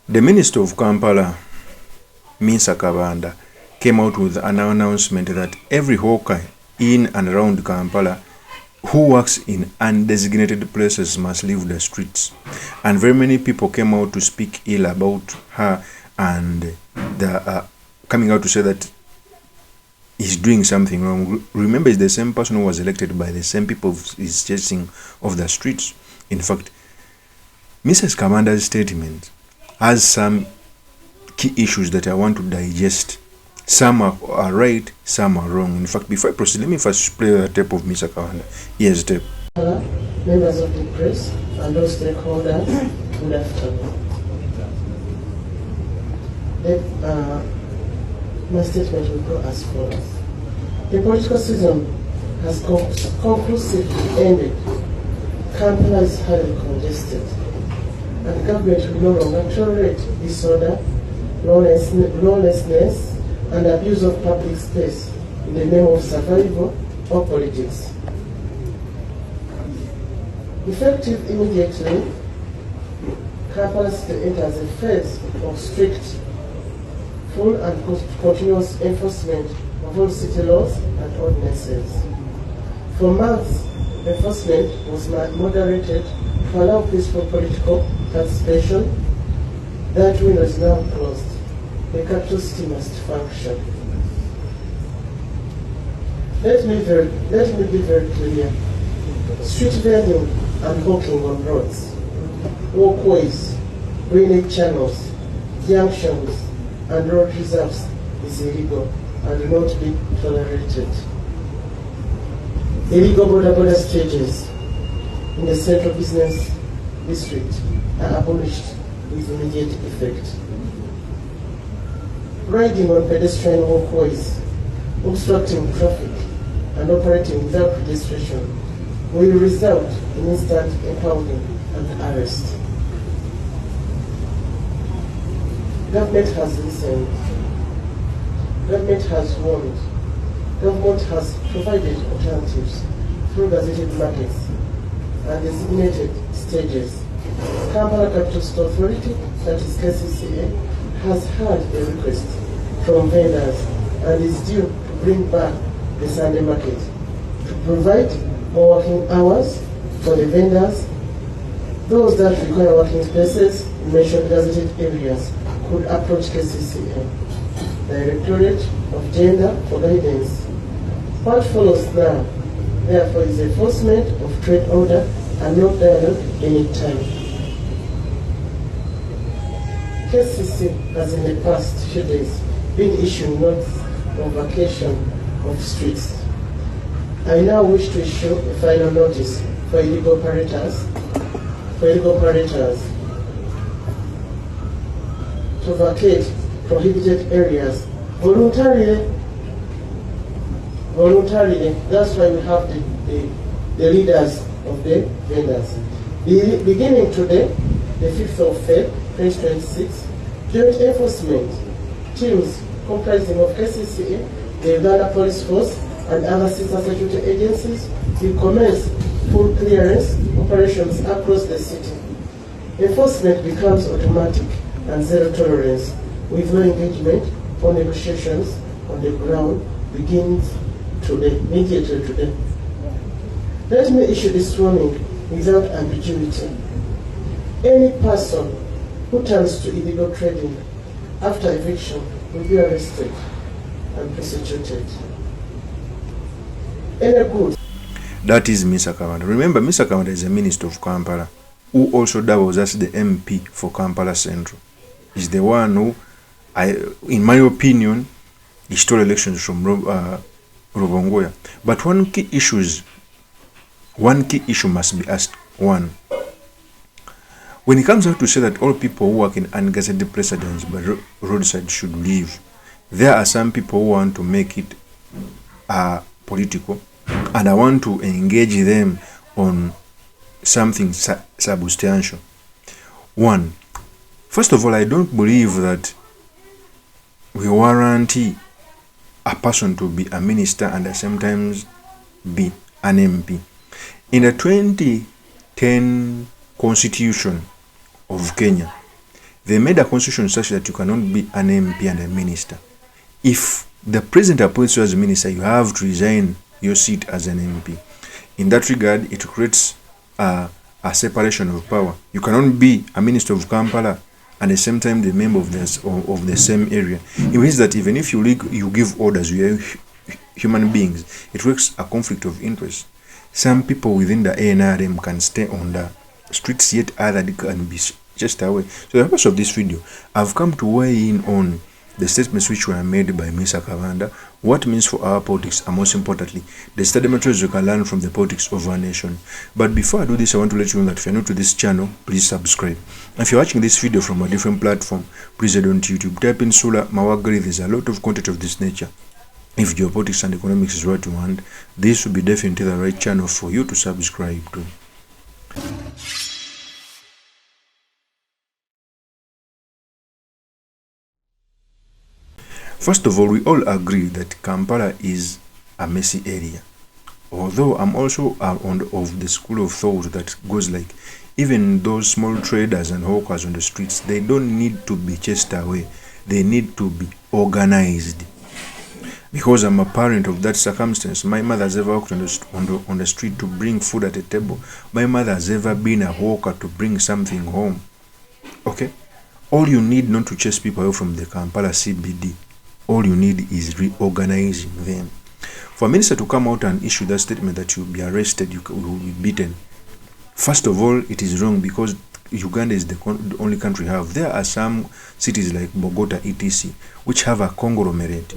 The Minister of Kampala, MINSA KABANDA, came out with an announcement that every hawker in and around Kampala who works in undesignated places must leave the streets. And very many people came out to speak ill about her and coming out to say that he's doing something wrong. Remember, it's the same person who was elected by the same people he's chasing off the streets. In fact, Mrs. Kabanda's statement has some key issues that I want to digest. Some are right, some are wrong. In fact, before I proceed, let me first play a tape of Mr. Kabanda. Here's the tape. Members of the press and those stakeholders, good afternoon. My statement will go as follows. The political season has conclusively ended. Kampala is highly congested, and the government will no longer tolerate disorder, lawlessness, and abuse of public space in the name of survival or politics. Effective immediately, Kampala City enters a phase of strict, full and continuous enforcement of all city laws and ordinances. For months, enforcement was moderated to allow peaceful political participation. That window is now closed. The capital city must function. Let me be very clear. Street vending and walking on roads, walkways, drainage channels, junctions, and road reserves is illegal and will not be tolerated. Illegal border stages in the central business district are abolished with immediate effect. Riding on pedestrian walkways, obstructing traffic, and operating without registration will result in instant impounding and arrest. Government has listened. Government has warned. Government has provided alternatives through gazetted markets and designated stages. Kampala Capital City Authority, that is KCCA, has had a request from vendors and is due to bring back the Sunday market to provide more working hours for the vendors. Those that require working spaces in mentioned gazetted areas could approach KCCA, Directorate of Gender, for guidance. What follows now, therefore, is enforcement of trade order and no dialogue anytime. KCC has in the past few days been issuing notes of vacation of streets. I now wish to issue a final notice for illegal operators to vacate prohibited areas voluntarily. That's why we have the leaders of the vendors. Beginning today, the 5th of February 2026, joint enforcement teams comprising of KCCA, the Uganda Police Force, and other sister security agencies will commence full clearance operations across the city. Enforcement becomes automatic and zero tolerance, with no engagement or negotiations on the ground begins today, immediately today. Let me issue this warning without ambiguity. Any person who turns to illegal trading after eviction will be arrested and prosecuted. Any good. That is Mr. Kabanda. Remember, Mr. Kabanda is the Minister of Kampala, who also doubles as the MP for Kampala Central. He's the one who, in my opinion, he stole elections from Rubongoya. But one key issue must be asked. One, when it comes out to say that all people who work in ungazetted precedents by roadside should leave, there are some people who want to make it political, and I want to engage them on something substantial. One, first of all, I don't believe that we warrant a person to be a minister and sometimes be an MP. In the 2010 Constitution of Kenya, They made a constitution such that you cannot be an MP and a minister. If the president appoints you as a minister, you have to resign your seat as an MP. In that regard, it creates a separation of power. You cannot be a minister of Kampala and at the same time the member of the same area. It means that even if you give orders, you are human beings, it works a conflict of interest. Some people within the ANRM can stay on the streets, yet others can be just away. So the purpose of this video, I've come to weigh in on the statements which were made by Mr. KABANDA, what means for our politics, and most importantly, the study materials you can learn from the politics of our nation. But before I do this, I want to let you know that if you're new to this channel, please subscribe. If you're watching this video from a different platform, please head on to YouTube, type in Sula Mawagari. There's a lot of content of this nature. If geopolitics and economics is what you want, this will be definitely the right channel for you to subscribe to. First of all, we all agree that Kampala is a messy area. Although I'm also of the school of thought that goes like, even those small traders and hawkers on the streets, they don't need to be chased away. They need to be organized. Because I'm a parent of that circumstance, my mother has ever walked on the street to bring food at a table. My mother has ever been a hawker to bring something home. Okay? All you need not to chase people away from the Kampala CBD. All you need is reorganizing them. For a minister to come out and issue that statement that you'll be arrested, you will be beaten. First of all, it is wrong because Uganda is the only country we have. There are some cities like Bogota, etc., which have a conglomerate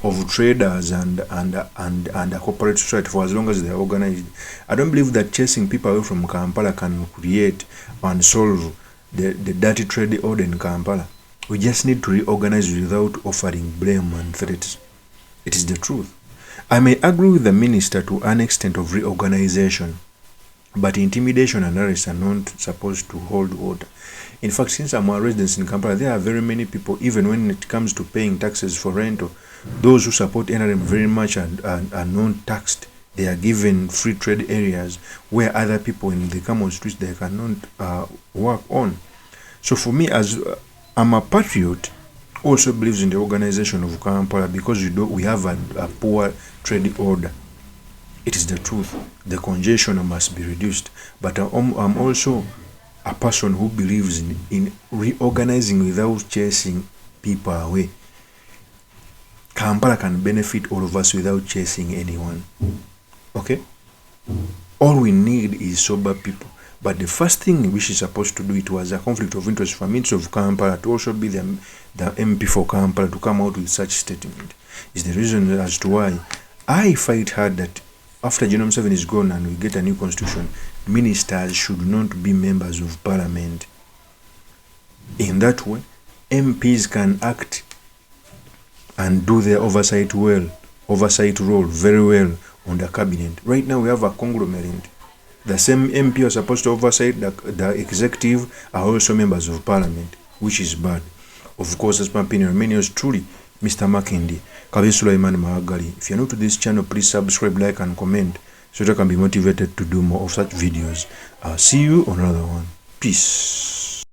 of traders and a corporate society for as long as they are organized. I don't believe that chasing people away from Kampala can create and solve the dirty trade order in Kampala. We just need to reorganize without offering blame and threats. It is the truth. I may agree with the minister to an extent of reorganization, but intimidation and arrest are not supposed to hold water. In fact, since I'm a resident in Kampala, there are very many people, even when it comes to paying taxes for rental, those who support NRM very much are non-taxed. They are given free trade areas where other people, when they come on streets, they cannot work on. So for me, as I'm a patriot, also believes in the organization of Kampala because we have a poor trade order. It is the truth. The congestion must be reduced. But I'm also a person who believes in reorganizing without chasing people away. Kampala can benefit all of us without chasing anyone. Okay? All we need is sober people. But the first thing which is supposed to do, it was a conflict of interest for Minister of Kampala to also be the MP for Kampala to come out with such statement. Is the reason as to why I fight hard that after Genome 7 is gone and we get a new constitution, ministers should not be members of parliament. In that way, MPs can act and do their oversight role very well on the cabinet. Right now we have a conglomerate. The same MP are supposed to oversight the executive are also members of parliament, which is bad. Of course, as my opinion, many is truly Mr. Makindi, Sulaiman Mahagari. If you're new to this channel, please subscribe, like, and comment so that I can be motivated to do more of such videos. See you on another one. Peace.